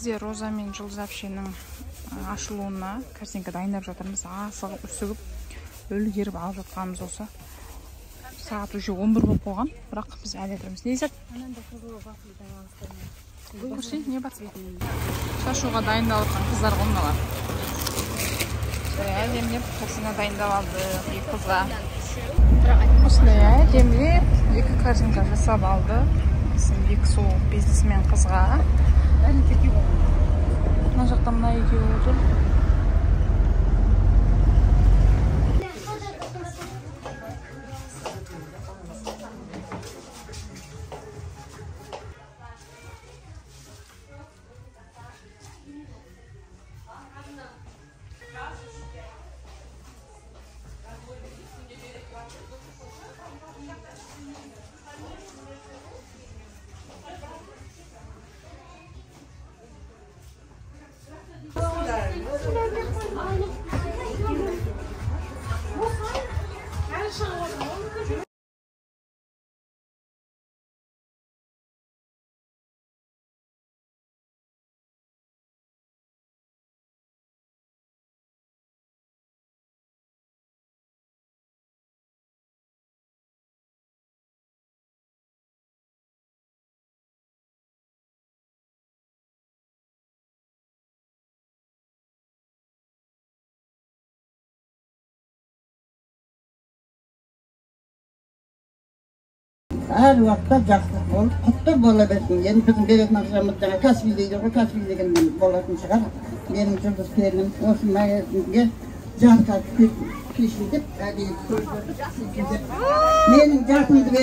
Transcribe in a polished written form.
Бізде Роза мен Жұлдыз әпшенің ашылуына картинка дайындап жатырмыз. Асығып үсігіп үлгеріп алып жатқанымыз осы. Сағат уже 11 болып қойған, бірақ біз әлі тұрмыз. Не десет? Көрсе, не батыр? Шашуға дайындалып жатқан қыздар қонмалар. Әдемлеп картина дайындап алды екі қызға. Осындай әдемлеп екі картинка жасап алды. Бексу бизнесмен қызға. Мына жақта мына екеуі отыр. Her vakta жақсылық болып, құтты бола берсін. Енді біздің беретін ақшамыз жаңа Каспий дейді ғой, Каспий дегеннен болатын шығар. Менің жұлдыз келінім осы магазинге жарқа кешін деп, әдейі менің жақынды